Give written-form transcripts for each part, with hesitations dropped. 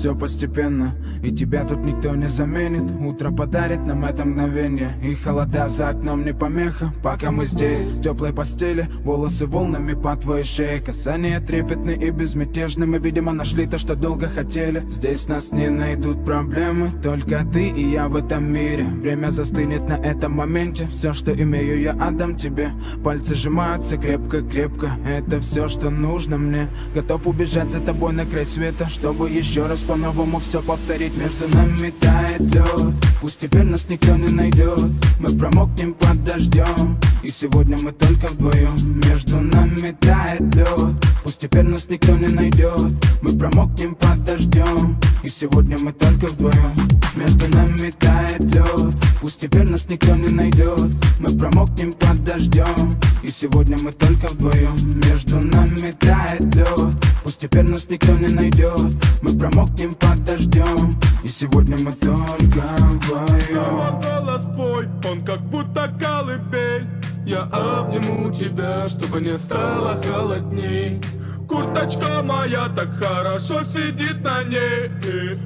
все постепенно, и тебя тут никто не заменит. Утро подарит нам это мгновение, и холода за окном не помеха. Пока мы здесь, в теплой постели, волосы волнами по твоей шее. Касания трепетны и безмятежны, мы, видимо, нашли то, что долго хотели. Здесь нас не найдут проблемы, только ты и я в этом мире. Время застынет на этом моменте, все, что имею, я отдам тебе. Пальцы сжимаются крепко-крепко, это все, что нужно мне. Готов убежать за тобой на край света, чтобы еще раз по-новому все повторить. Между нами тает лед, пусть теперь нас никто не найдет. Мы промокнем под дождем, и сегодня мы только вдвоем. Между нами тает лед, пусть теперь нас никто не найдет. Мы промокнем под дождем, и сегодня мы только вдвоем. Между нами тает лед, пусть теперь нас никто не найдет. Мы промокнем под дождем, и сегодня мы только вдвоем. Между нами тает лед, пусть теперь нас никто не найдет. Мы промокнем под дождем, и сегодня мы только вдвоем. Голос твой, он как будто колыбель. Я обниму тебя, чтобы не стало холодней. Курточка моя так хорошо сидит на ней.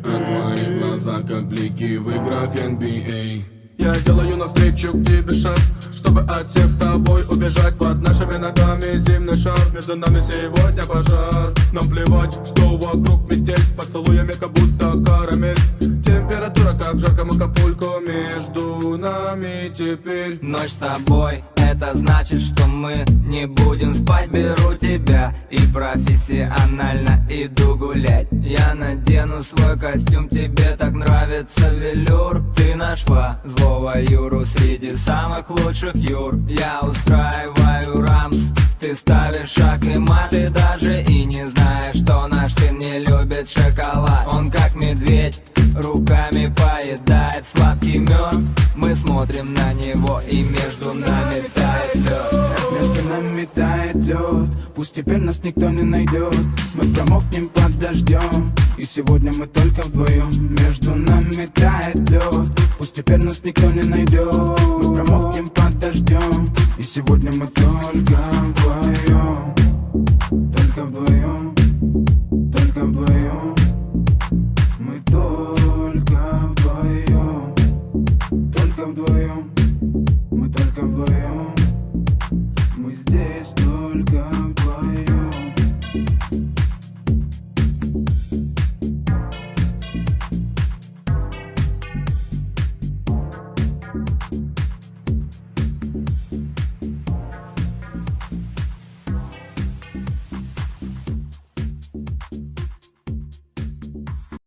А твои глаза как блики в играх NBA. Я делаю навстречу к тебе шаг, чтобы от всех с тобой убежать. Под нашими ногами зимний шар, между нами сегодня пожар. Нам плевать, что вокруг метель, с поцелуями как будто карамель. Температура как жаркому Акапулько, между нами теперь. Ночь с тобой, это значит, что мы не будем спать. Беру тебя и профессионально иду гулять. Я надену свой костюм, тебе так нравится велюр. Ты нашла злого Юру среди самых лучших Юр. Я устраиваю рамс, ты ставишь шаг и мат. Ты даже и не знаешь, что наш сын не любит шоколад. Он как медведь, руками поедает сладкий мед. Мы смотрим на него, и между нами тает лед. Между нами тает лед, пусть теперь нас никто не найдет. Мы промокнем под дождем, и сегодня мы только вдвоем. Между нами тает лед, пусть теперь нас никто не найдет. Мы промокнем под дождем, и сегодня мы только вдвоем.